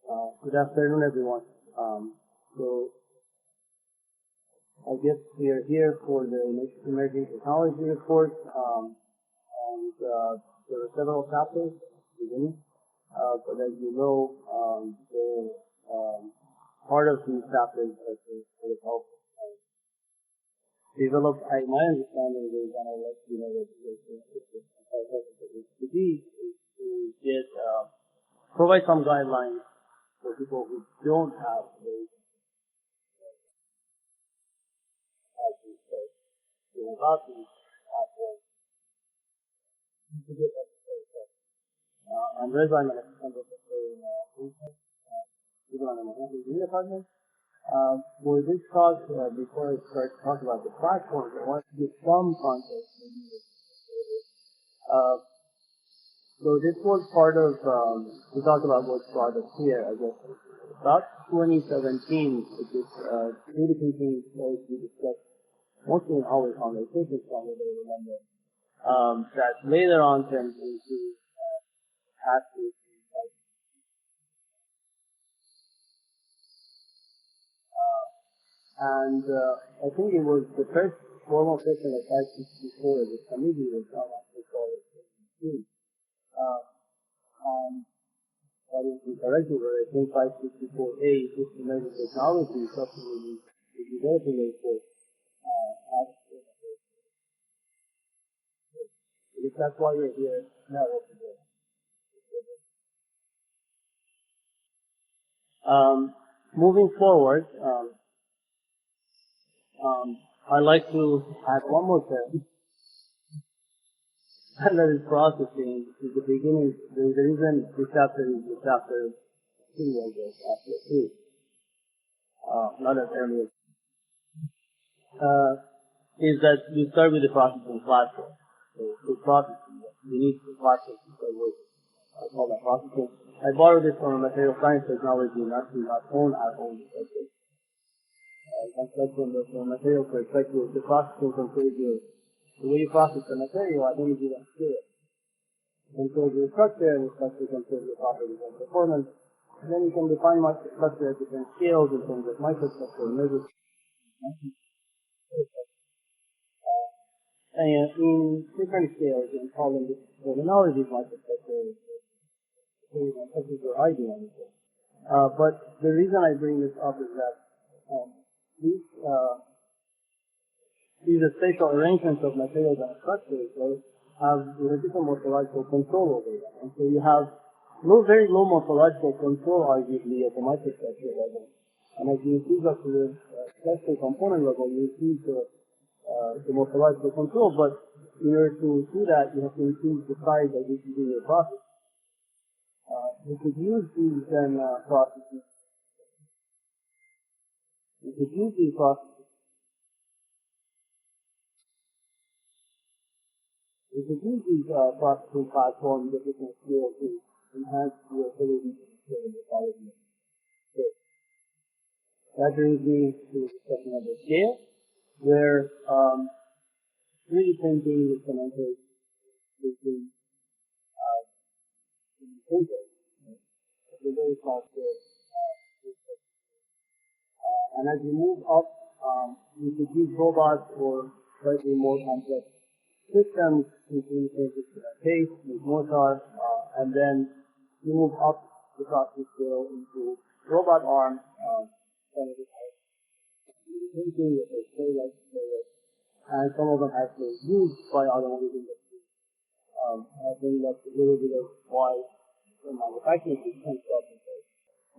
Good afternoon, everyone. So I guess we are here for the Emerging Technology Report, and there are several chapters at the beginning, but as you know, part of these chapters are to help develop. My understanding is, and I'll let you know what to be, is to get provide some guidelines for people who don't have those about these platforms. I'm Reza, I'm an assistant professor in Princeton, even on an engineering department. For this talk, before I start talking about the platforms, I want to give some context. So this was part of, we talked about what's brought us here, I guess. About 2017, this 3D-Printing was we discussed mostly in our conversations, from what I remember, that later on turned into active. And I think it was the first formal session of 564 as a committee was not actually called it. I didn't correct it, but I think 564A, just emerging technology, is something we is developing it for. Because that's why we're here now. Moving forward, I'd like to add one more term, and that is processing. Is the beginning. The reason this chapter is the chapter 2, I guess, chapter 2. Not as early as is that you start with the processing platform. So with processing, you need the platform to start working. I call that processing. I borrowed this from a material science technology, not own our own perspective. From a material perspective, the processing controls the way you process the material at any given scale. Controls your structure, and the structure controls your properties and performance. And then you can define structure at different scales in terms of microstructure, nervous. And in different scales, and call them the terminologies microstructure, such as your IBM. But the reason I bring this up is that these spatial arrangements of materials and structures, right, have different morphological control over them. And so you have very low morphological control, arguably, at the microstructure level. And as you increase up to the structural component level, you increase the morphological control. But in order to do that, you have to increase the size of which you do your process. You could use these processes. You could use these processes. You could use these processing platforms at different scales to enhance your ability to control the quality. So that brings me to the discussion of the scale, where 3D printing with cementitious is the printer. It's a very small scale. And as you move up, you could use robots or slightly more complex systems to 3D print with paste, with mortar, and then you move up the process scale into robot arms, printing with a spray-like, and some of them actually used by automotive industry. I think that's a little bit of why the manufacturing system stuff is there.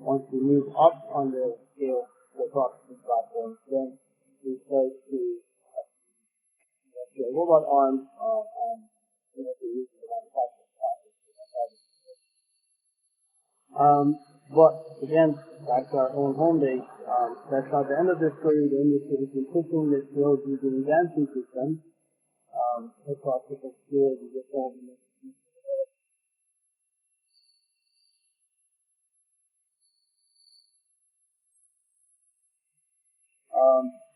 Once we move up on the scale for processing platforms, then we start to a robot arm and to use the manufacturing process. But again, back to our own home base, that's not the end of the story. The industry has been pushing this field using dancing systems across different scales and different.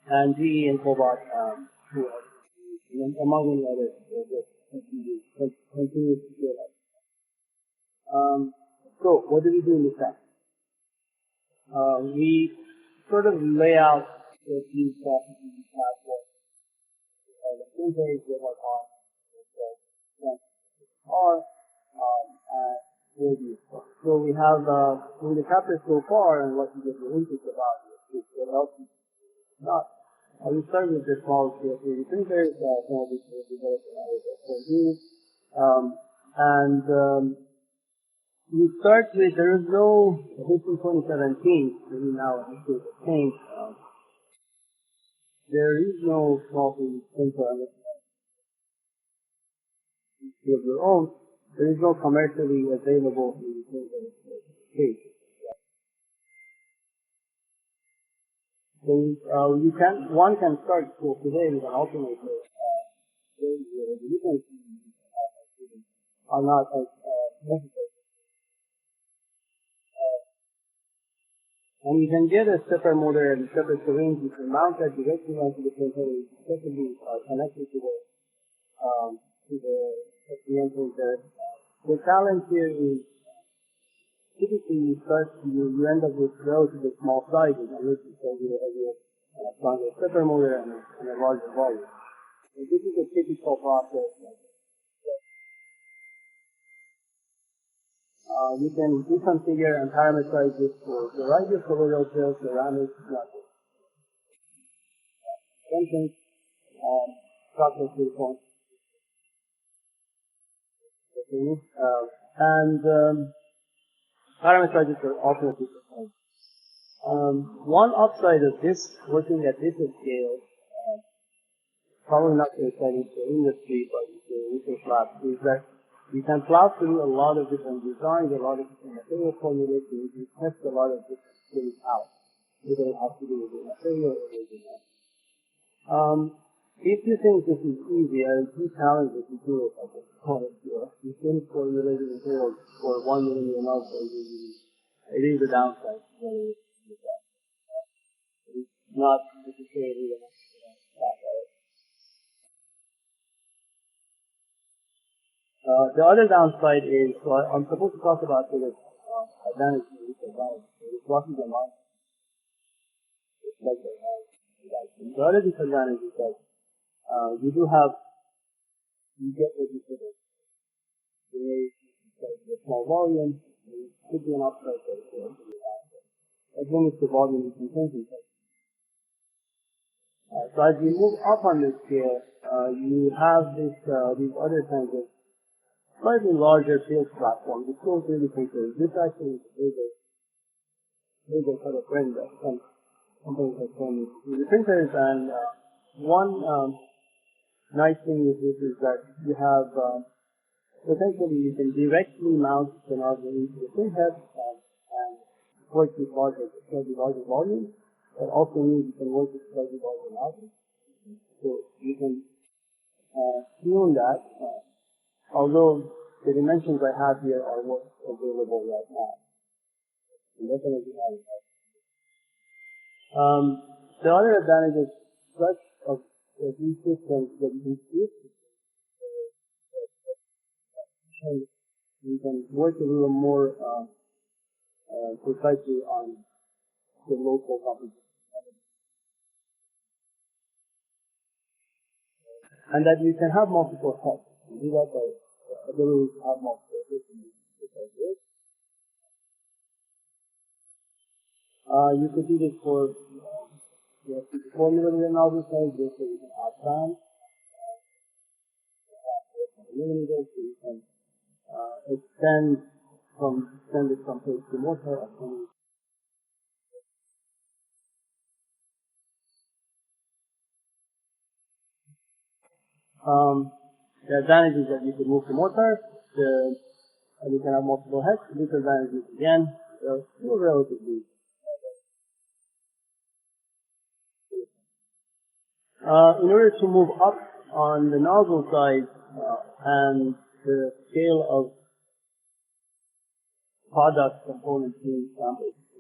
And GE and Cobot, who are, among many others, continue to scale up. So, what do we do in this time? we sort of lay out the few processes platform. The printer is what I call and review. So we have with the chapter so far and what you get your interest about it will help you. Not. We start with the small scale 3D printers, some of which were developed in our years. You start with, there is no, this is 2017, maybe now it's still the same. There is no small 3D printer unless you have your own. There is no commercially available 3D printer case. So one can start school today with an alternator. The differences are not as necessary. And you can get a stepper motor and a stepper syringe. You can mount that directly onto the printer. It's effectively connected to the SDM printer. The challenge here is typically you end up with relatively small sizes unless you have a stronger stepper motor and a larger volume. And this is a typical process. You can reconfigure and parameterize this for a variety of colloidal gels, ceramics, tensions, chocolate silicone. Parameterize it for alternate silicone. One upside of this, working at this scale, probably not so exciting for industry, but for research labs, is that you can plow through a lot of different designs, a lot of different material formulations, you can test a lot of different things out, whether it has to do with the material or anything else. If you think this is easy, I do challenge you to do it at this point. You think formulating material for 1 millimeter nozzle, it is a downside. It's not necessarily that. The other downside is, so I'm supposed to talk about sort of advantages and disadvantages. It's losses and losses. The other disadvantage is that you get what you sort of the small volume. It could be an upside for the as long as the volume is concentrated. So as you move up on this scale, you have these other kinds of slightly larger field platforms. It's still 3D printers. This actually is a sort of trend that some companies have shown 3D printers. And one nice thing with this is that you have potentially you can directly mount the nozzle into the printhead and work with slightly larger volumes. That also means you can work with slightly larger nozzles. So you can tune that. Although the dimensions I have here are what's available right now. And definitely have it. The other advantage of such of these systems that you can use, you can work a little more precisely on the local composition. And that you can have multiple heads. You do that by ability to have multiple systems. You could do this for 4 millimeter nozzle size, just so you can add time. Millimeters, so you can extend it from place to motor. The advantage is that you can move to motor, and you can have multiple heads. The disadvantage is again, still relatively. In order to move up on the nozzle side and the scale of product components being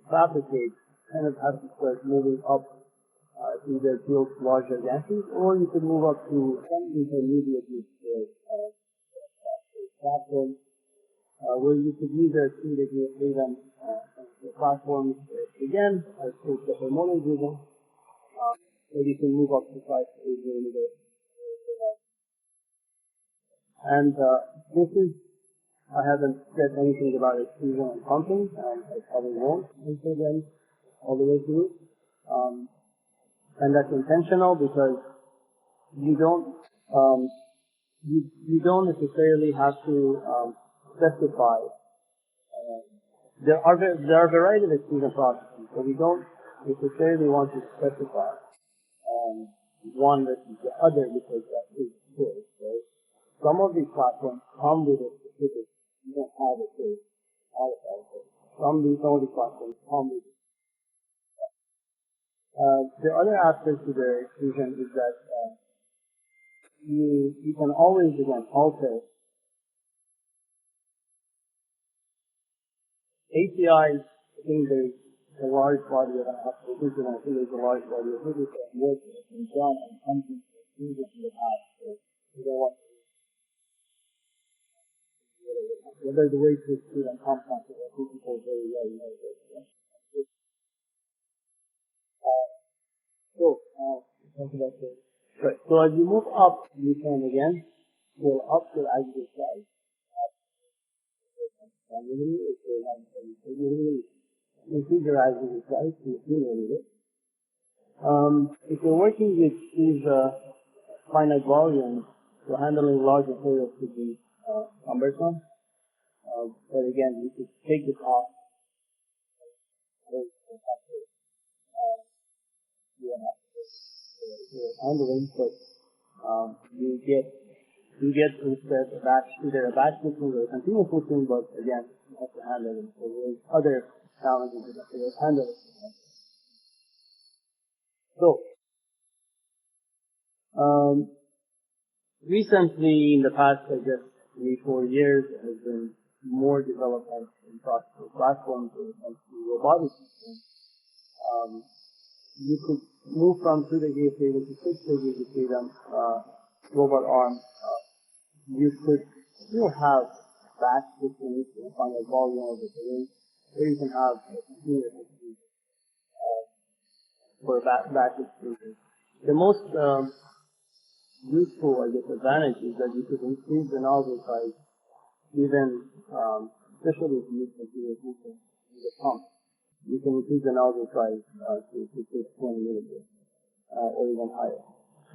fabricated, kind of have to start moving up to either build larger gases, or you could move up to some intermediate platforms where you could use a 3D freedom platforms again, I put the hormonal driven, so you can move up to 5 to 8 millimeters. And this is, I haven't said anything about extrusion and pumping, and I probably won't until then, all the way through. And that's intentional because you don't necessarily have to specify. There are a variety of extrusion processes, so we don't necessarily want to specify one versus the other because that is choice. Right? Some of these platforms come with a specific. You don't have a choice. Some of these platforms come with. The other aspect to the extrusion is that you can always again alter. API, I think there's a large body of applications, and I think there's a large body of physics that work and done and something to use it in the past. So you don't want to whether the way to extrude and compound it, I think people very well know this. Talk about this. Right. So as you move up, you can again go up the aggregate size. Increase your aggregate size to 3 millimeters. If you're working with these finite volumes, so handling large materials could be cumbersome. But again, you could take this off. Handling, but you get instead either a batch mixing or a continuous mixing, but again, you have to handle it. So there's other challenges that you have to handle it. So, recently, in the past, I guess, 3-4 years, has been more development in processing platforms when it comes to robotics. You could move from 2 degrees of freedom to 6 degrees of freedom, robot arm. You could still have batch systems to find a volume of the terrain, or you can have a continuous extrusion for batch extrusion. The most useful, I guess, advantage is that you could increase the nozzle size, even especially if you use continuous mixing with a pump. You can increase the nozzle size to 20 millimeters or even higher.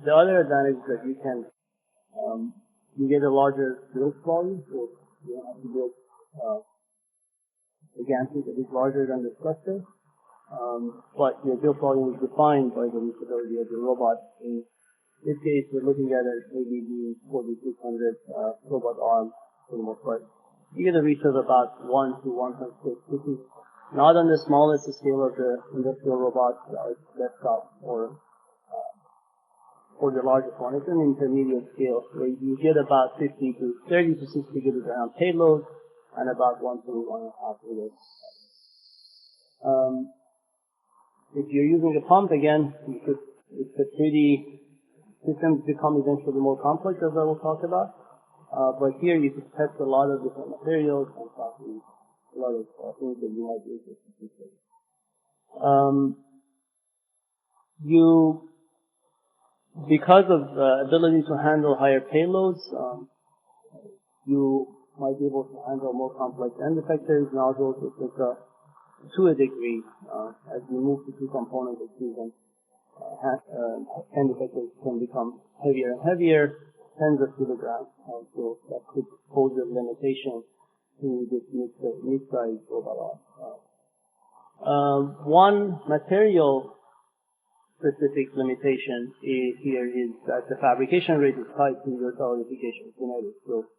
The other advantage is that you can you get a larger build volume, so you don't have to build a gantry that is larger than the structure. But your build volume is defined by the reachability of the robot. In this case, we're looking at a ABB 4600 robot arm for the most part. You get a reach of about 1 to 1.6. This is not on the smallest scale of the industrial robots, like desktop or the largest one. It's an intermediate scale where you get about 30 to 60 kilogram payload and about 1 to 1.5 liters. If you're using a pump, again, it's a 3D systems become eventually more complex, as I will talk about. But here you could test a lot of different materials and possibly a lot of things that you might be interested in. Because of ability to handle higher payloads, you might be able to handle more complex end effectors, nozzles, etc. to a degree. As you move to two-component extrusion, end effectors can become heavier and heavier, tens of kilograms. So that could pose a limitation to this mid-size robot arm. One material specific limitation here is that the fabrication rate is tied to your solidification kinetics. So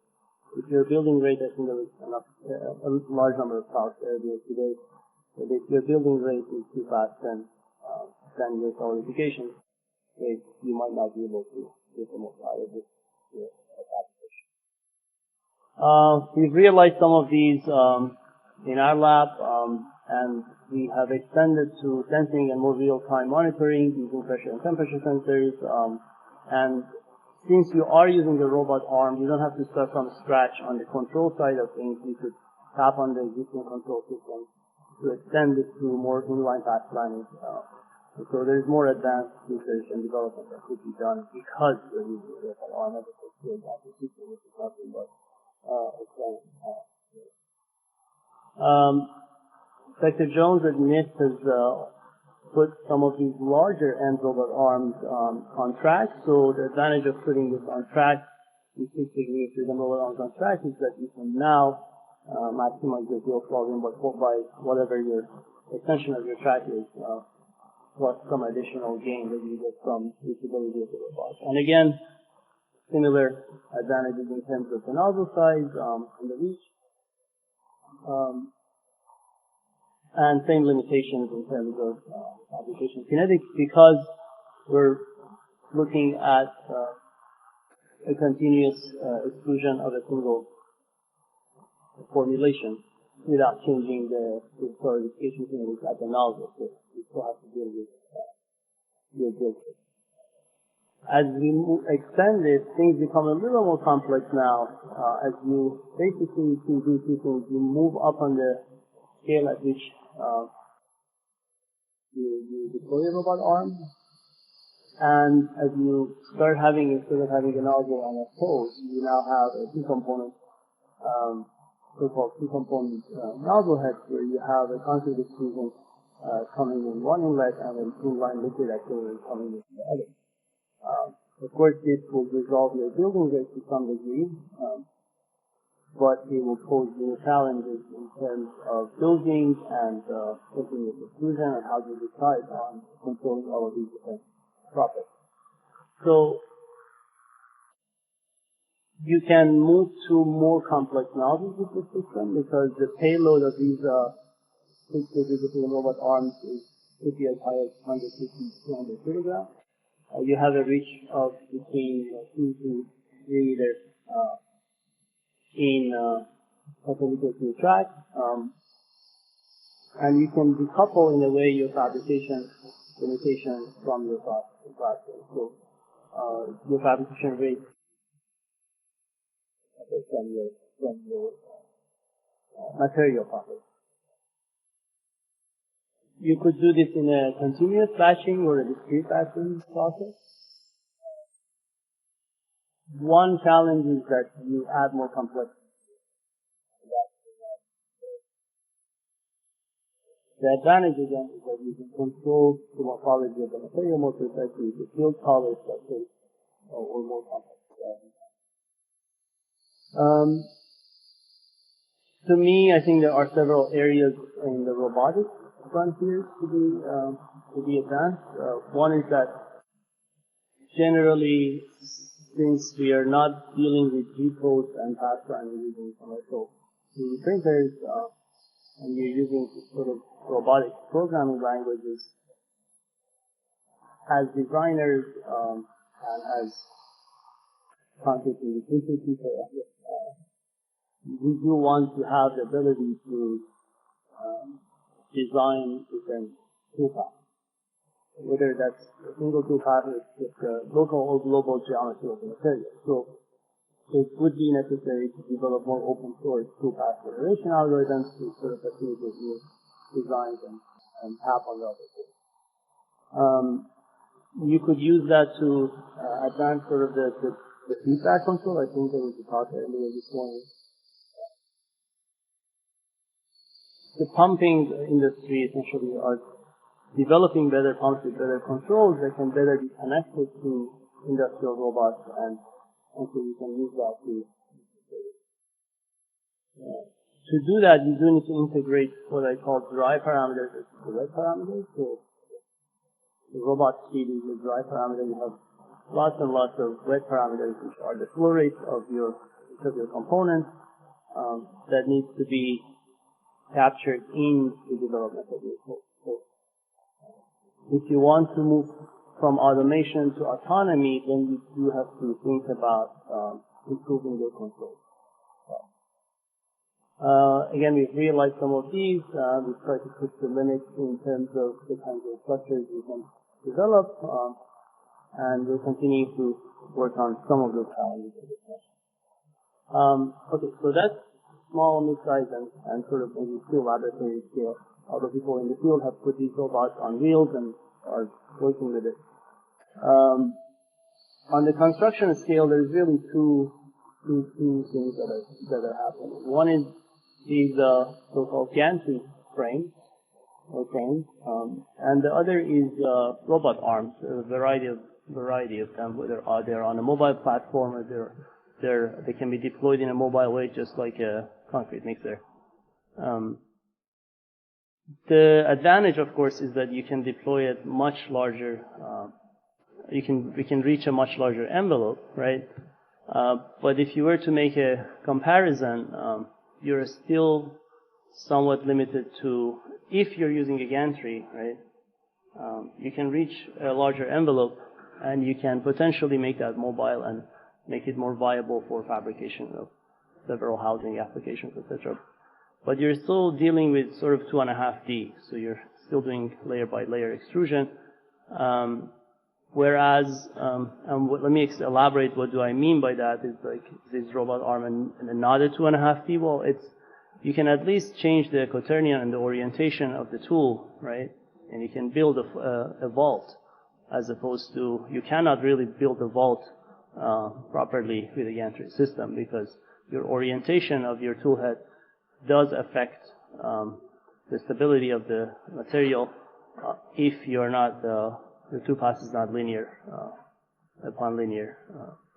if your building rate, I think there was a large number of talks earlier today, but if your building rate is too fast, then your solidification rate, you might not be able to get the most out of this fabrication. We've realized some of these in our lab, and we have extended to sensing and more real-time monitoring using pressure and temperature sensors. And since you are using the robot arm, you don't have to start from scratch on the control side of things. You could tap on the existing control system to extend this to more inline path planning. So there's more advanced research and development that could be done because we're using the arm as a field application, which is nothing but Dr. Jones at NIST has put some of these larger end robot arms on track. So the advantage of putting this on track, these 6 degree freedom robot arms on track, is that you can now maximize your build volume by whatever your extension of your track is, plus some additional gain that you get from usability of the robot. And again, similar advantages in terms of the nozzle size and the reach. And same limitations in terms of application kinetics, because we're looking at a continuous exclusion of a single formulation without changing the solidification kinetics at the nozzle. So we still have to deal with your build. As we extend it, things become a little more complex now. As you basically do 2 things, you move up on the scale at which you deploy a robot arm, and as you start having, instead of having a nozzle and a hose, you now have a two-component, so-called two-component nozzle head, where you have a constant extrusion coming in one inlet and an inline liquid accelerant coming in the other. Of course, this will resolve your building rate to some degree, but it will pose new challenges in terms of building and continuous exclusion and how to decide on controlling all of these different properties. So you can move to more complex nozzles with the system because the payload of these 6 degree robot arms could be as high as 150 to 200 kilograms. You have a reach of between 2 to 3 meters in perpendicular to the track, and you can decouple in a way your fabrication limitation from your process. So your fabrication rate from your material process. You could do this in a continuous batching or a discrete batching process. One challenge is that you add more complexity. The advantage again is that you can control the morphology of the material more precisely, the field colors, or more complex. To me, I think there are several areas in the robotics frontiers to be advanced. One is that generally, since we are not dealing with G-codes and path planning using commercial 3D printers, and you're using sort of robotic programming languages, as designers and as content in the printing people, we do want to have the ability to design different toolpaths, whether that's a single toolpath or just a local or global geometry of the material. So it would be necessary to develop more open source toolpath generation algorithms to sort of facilitate new designs and tap on the other tools. You could use that to advance sort of the feedback control. I think there was a talk earlier this morning. The pumping industry essentially are developing better pumps with better controls that can better be connected to industrial robots, and so you can use that to do that. You do need to integrate what I call dry parameters with wet parameters. So the robot speed is a dry parameter. You have lots and lots of wet parameters, which are the flow rates of your components that needs to be captured in the development of your code. So if you want to move from automation to autonomy, then you do have to think about improving your control. Again, we've realized some of these. We've tried to push the limits in terms of the kinds of structures we can develop, and we'll continue to work on some of those challenges. Okay, so that's small, mid-size, and sort of maybe still laboratory scale other people in the field have put these robots on wheels and are working with it. On the construction scale, there's really two things that are happening. One is these so-called gantry frames, or cranes, and the other is robot arms. A variety of them, whether they're on a mobile platform or they can be deployed in a mobile way, just like a concrete mixer. The advantage, of course, is that you can deploy it much larger. We can reach a much larger envelope, right? But if you were to make a comparison, you're still somewhat limited to, if you're using a gantry, right? You can reach a larger envelope, and you can potentially make that mobile and make it more viable for fabrication of several housing applications, etc. But you're still dealing with sort of 2.5D, so you're still doing layer by layer extrusion. Whereas, let me elaborate what do I mean by that, is like this robot arm and another 2.5D, well, you can at least change the quaternion and the orientation of the tool, right? And you can build a vault, as opposed to, you cannot really build a vault properly with a gantry system, because your orientation of your tool head does affect the stability of the material if you're not, the tool path is not linear upon linear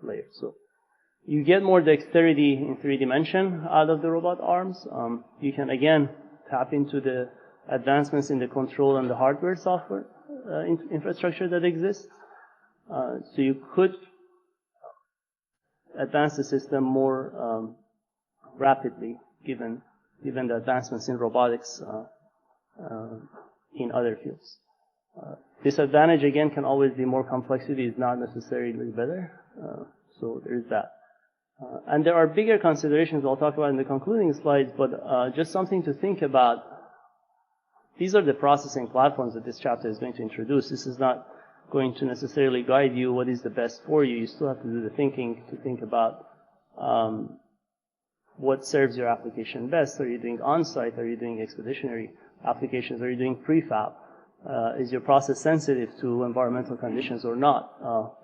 layers. So you get more dexterity in 3 dimension out of the robot arms. You can again tap into the advancements in the control and the hardware software infrastructure that exists. So you could advance the system more rapidly, given the advancements in robotics in other fields. Disadvantage again can always be more complexity is not necessarily better. So there's that. And there are bigger considerations I'll talk about in the concluding slides, but just something to think about. These are the processing platforms that this chapter is going to introduce. This is not going to necessarily guide you what is the best for you. You still have to do the thinking to think about what serves your application best. Are you doing on-site? Are you doing expeditionary applications? Are you doing prefab? Is your process sensitive to environmental conditions or not?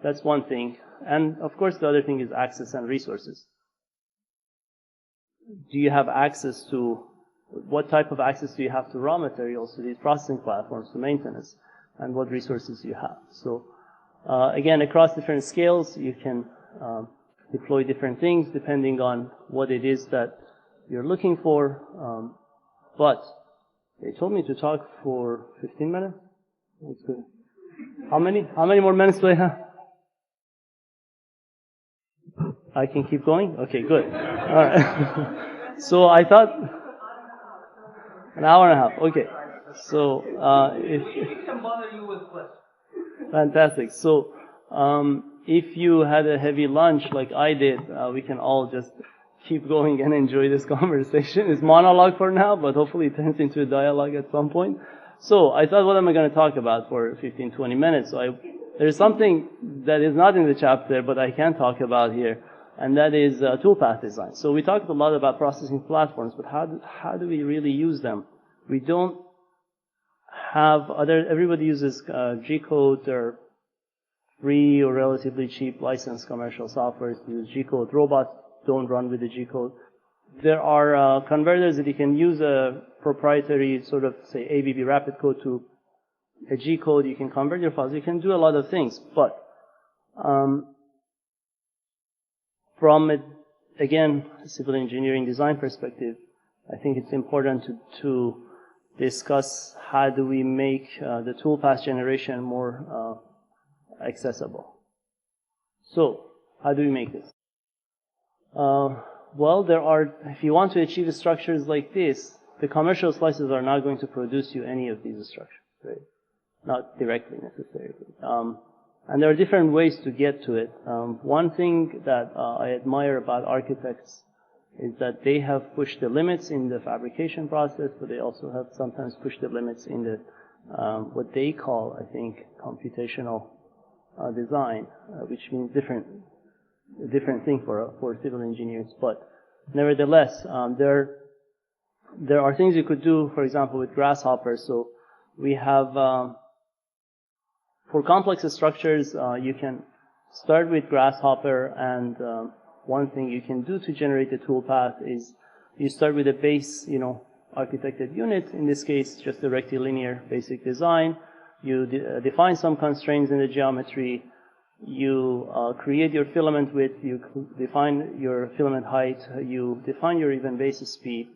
That's one thing. And of course, the other thing is access and resources. Do you have access to, what type of access do you have to raw materials, to these processing platforms, to maintenance, and what resources do you have? So again, across different scales, you can deploy different things depending on what it is that you're looking for. But they told me to talk for 15 minutes. That's good. How many more minutes do I have? I can keep going? Okay, good. All right. So I thought an hour and a half. Okay. So if can bother you with questions. Fantastic. So if you had a heavy lunch like I did, we can all just keep going and enjoy this conversation. It's monologue for now, but hopefully it turns into a dialogue at some point. So I thought, what am I going to talk about for 15, 20 minutes? So there's something that is not in the chapter, but I can talk about here, and that is toolpath design. So we talked a lot about processing platforms, but how do we really use them? We don't have everybody uses G-code or free or relatively cheap licensed commercial software to use G-code. Robots don't run with the G-code. There are converters that you can use a proprietary sort of, say, ABB rapid code to a G-code. You can convert your files. You can do a lot of things. But from again, civil engineering design perspective, I think it's important to discuss how do we make the toolpath generation more accessible. So, how do we make this? Well, if you want to achieve structures like this, the commercial slices are not going to produce you any of these structures, right? Not directly necessarily. And there are different ways to get to it. One thing that I admire about architects is that they have pushed the limits in the fabrication process, but they also have sometimes pushed the limits in the what they call, I think, computational design, which means a different thing for civil engineers. But nevertheless, there there are things you could do, for example, with Grasshopper. So we have, for complex structures, you can start with Grasshopper, and one thing you can do to generate the toolpath is you start with a base, architected unit, in this case, just a rectilinear basic design. You define some constraints in the geometry. You create your filament width. You define your filament height. You define your even base speed.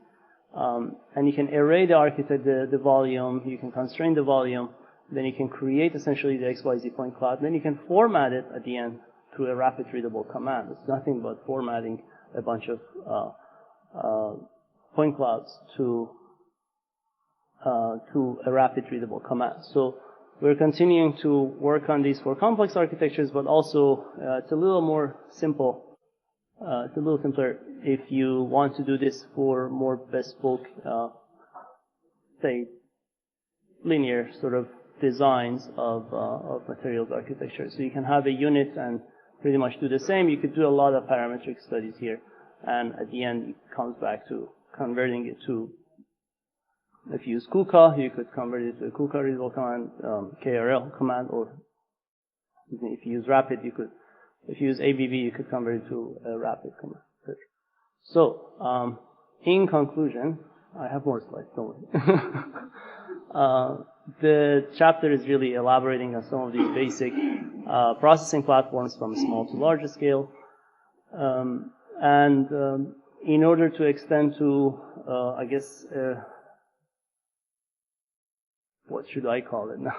And you can array the volume. You can constrain the volume. Then you can create essentially the XYZ point cloud. Then you can format it at the end through a rapid readable command. It's nothing but formatting a bunch of point clouds to a rapid readable command. So we're continuing to work on these for complex architectures, but also it's a little more simple. It's a little simpler if you want to do this for more bespoke, say, linear sort of designs of materials architecture. So you can have a unit and pretty much do the same. You could do a lot of parametric studies here, and at the end it comes back to converting it to, if you use KUKA, you could convert it to a KUKA readable command, KRL command, or if you use rapid, if you use ABV, you could convert it to a rapid command. So, in conclusion, I have more slides, don't worry. The chapter is really elaborating on some of these basic processing platforms from small to larger scale. In order to extend to, I guess, what should I call it now?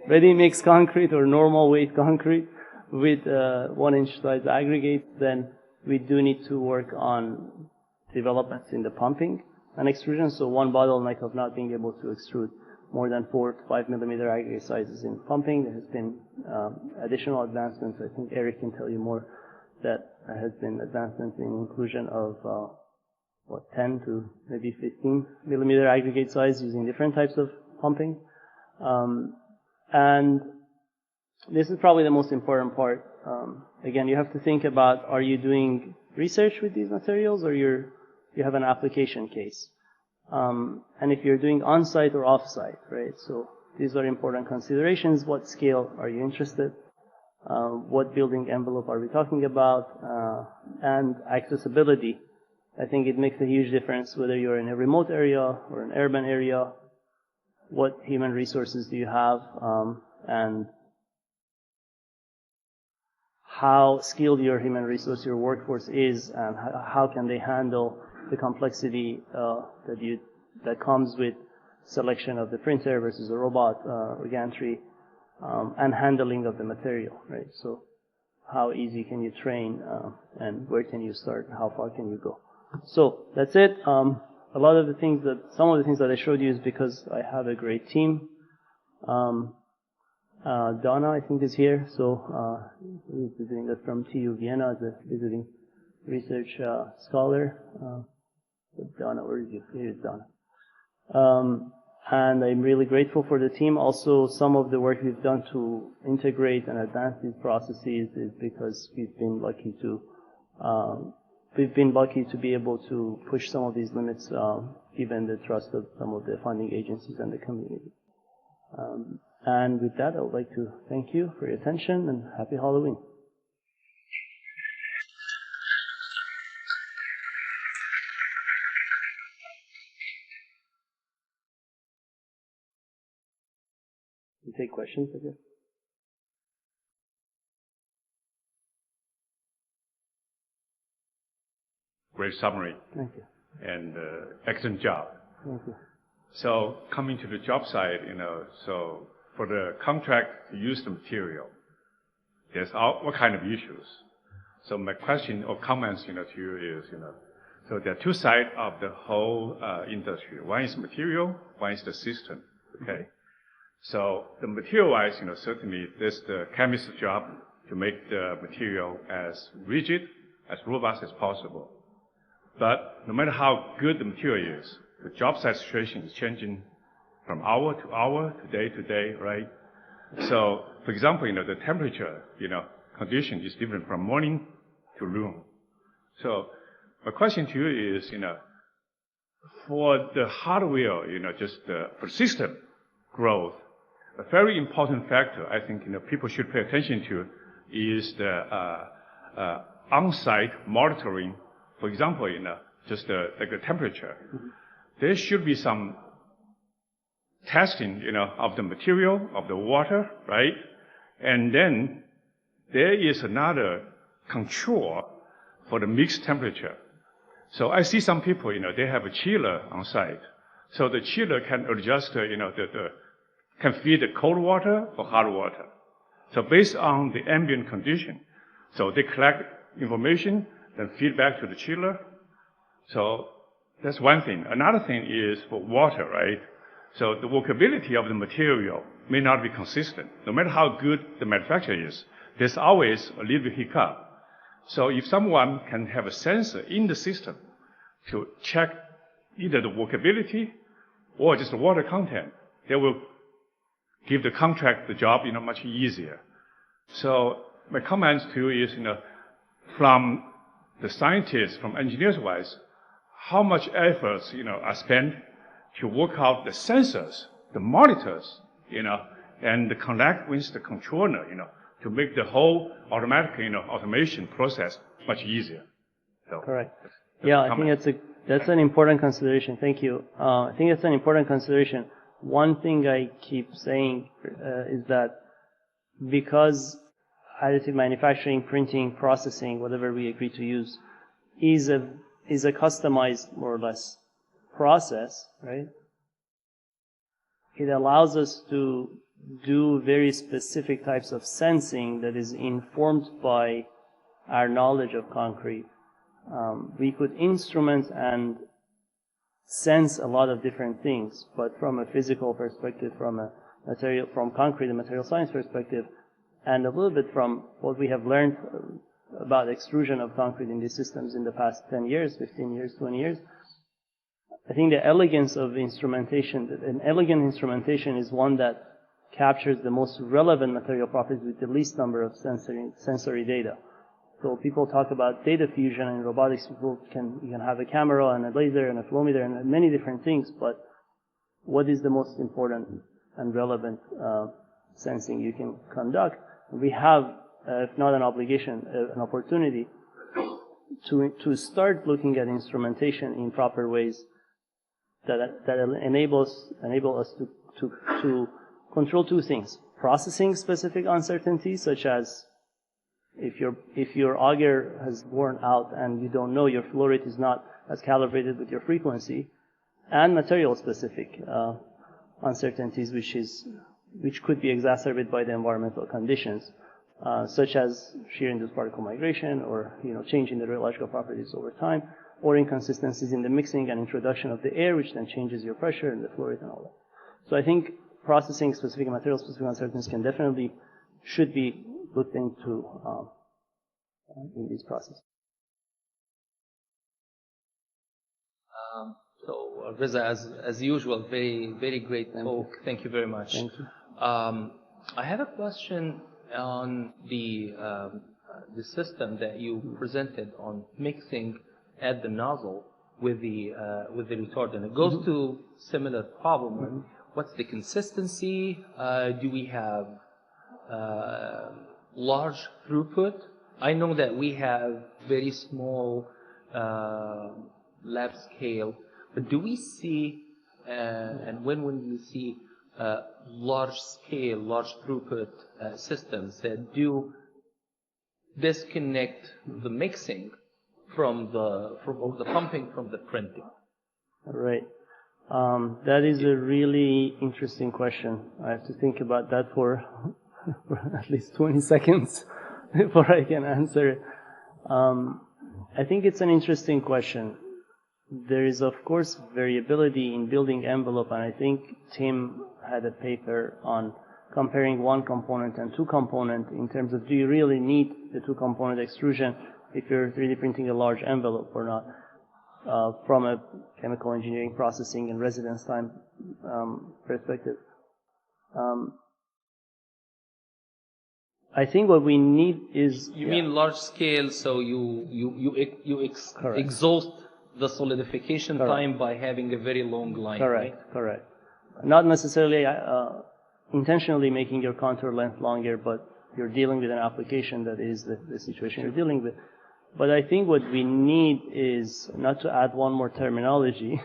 Ready mix concrete or normal weight concrete with 1-inch size aggregates, then we do need to work on developments in the pumping and extrusion. So one bottleneck of not being able to extrude more than 4 to 5 millimeter aggregate sizes in pumping. There has been additional advancements. I think Eric can tell you more. That there has been advancements in inclusion of 10 to maybe 15 millimeter aggregate size using different types of pumping. And this is probably the most important part. Again, you have to think about, are you doing research with these materials, or you have an application case? And if you're doing on-site or off-site, right? So these are important considerations. What scale are you interested? What building envelope are we talking about? And accessibility. I think it makes a huge difference whether you're in a remote area or an urban area. What human resources do you have? And how skilled your human resource, your workforce is, and how can they handle the complexity that comes with selection of the printer versus a robot or gantry, and handling of the material, right? So how easy can you train, and where can you start, how far can you go? So that's it. Some of the things that I showed you is because I have a great team. Donna, I think, is here. So he's visiting us from TU Vienna as a visiting research scholar. Donna, where is you? Here is Donna. And I'm really grateful for the team. Also, some of the work we've done to integrate and advance these processes is because we've been lucky to be able to push some of these limits, given the trust of some of the funding agencies and the community. And with that, I would like to thank you for your attention, and happy Halloween. You take questions, I guess. Great summary. Thank you. And excellent job. Thank you. So coming to the job site, so for the contract to use the material, there's what kind of issues? So my question or comments, to you is, so there are two sides of the whole industry. One is material, one is the system. Okay. So the material-wise, certainly there's the chemist's job to make the material as rigid, as robust as possible. But no matter how good the material is, the job site situation is changing from hour to hour, day to day, right? So, for example, the temperature, condition is different from morning to noon. So, my question to you is, For the hardware, just for system growth, a very important factor I think people should pay attention to is the on-site monitoring. For example, just like the temperature. There should be some testing, of the material, of the water, right? And then there is another control for the mixed temperature. So I see some people, they have a chiller on site. So the chiller can adjust, can feed the cold water or hot water. So based on the ambient condition, so they collect information, then feed back to the chiller. So that's one thing. Another thing is for water, right? So the workability of the material may not be consistent. No matter how good the manufacturer is, there's always a little bit hiccup. So if someone can have a sensor in the system to check either the workability or just the water content, they will give the contract the job, much easier. So my comments to you is, from the scientists, from engineers-wise, how much efforts, are spent to work out the sensors, the monitors, and connect with the controller, to make the whole automatic, automation process much easier. So, correct. Yeah, I think that's an important consideration. Thank you. I think it's an important consideration. One thing I keep saying is that because additive manufacturing, printing, processing, whatever we agree to use, is a customized, more or less, process, right? It allows us to do very specific types of sensing that is informed by our knowledge of concrete. We could instrument and sense a lot of different things, but from a physical perspective, from concrete and material science perspective, and a little bit from what we have learned about extrusion of concrete in these systems in the past 10 years, 15 years, 20 years, I think the elegance of instrumentation, an elegant instrumentation is one that captures the most relevant material properties with the least number of sensory data. So people talk about data fusion in robotics. You can have a camera and a laser and a flow meter and many different things, but what is the most important and relevant sensing you can conduct? We have, if not an obligation, an opportunity to start looking at instrumentation in proper ways that enable us to control two things: processing specific uncertainties, such as if your auger has worn out and you don't know, your flow rate is not as calibrated with your frequency, and material specific uncertainties, which could be exacerbated by the environmental conditions, such as shear-induced particle migration, or change in the rheological properties over time, or inconsistencies in the mixing and introduction of the air, which then changes your pressure and the flow rate and all that. So I think processing specific and material specific uncertainties should be looked into in this process. So Reza, as usual, very, very great talk. Thank you very much. Thank you. I have a question on the system that you presented on mixing at the nozzle with the retardant. It goes to similar problem. What's the consistency? Do we have large throughput? I know that we have very small lab scale, but do we see, and when will we see large scale, large throughput systems that do disconnect the mixing from the pumping from the printing? Right. That is a really interesting question. I have to think about that for at least 20 seconds before I can answer it. I think it's an interesting question. There is, of course, variability in building envelope, and I think Tim had a paper on comparing one component and two component in terms of, do you really need the two component extrusion if you're 3D printing a large envelope or not, from a chemical engineering, processing, and residence time perspective. I think what we need is... You mean large scale, so you exhaust the solidification Correct. time by having a very long line, Correct, right? correct. Not necessarily intentionally making your contour length longer, but you're dealing with an application that is the situation you're dealing with. But I think what we need is not to add one more terminology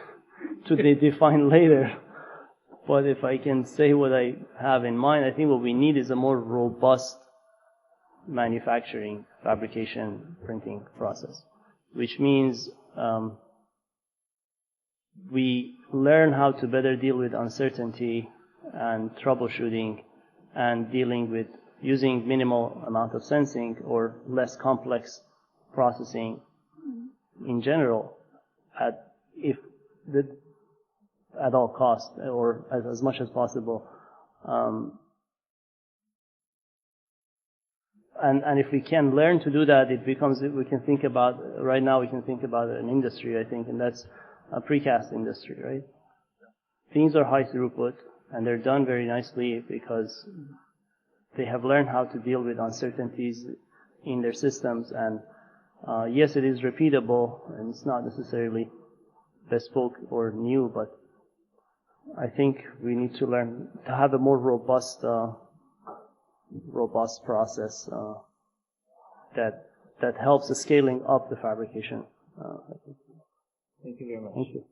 to define later, but if I can say what I have in mind, I think what we need is a more robust manufacturing, fabrication, printing process, which means we learn how to better deal with uncertainty and troubleshooting and dealing with using minimal amount of sensing or less complex processing in general at all costs or as much as possible. And if we can learn to do that, it becomes, we can think about, right now we can think about an industry, I think, and that's a precast industry, right? Things are high throughput, and they're done very nicely because they have learned how to deal with uncertainties in their systems, and yes, it is repeatable, and it's not necessarily bespoke or new, but I think we need to learn to have a more robust process that helps the scaling up the fabrication. Thank you very much. Thank you.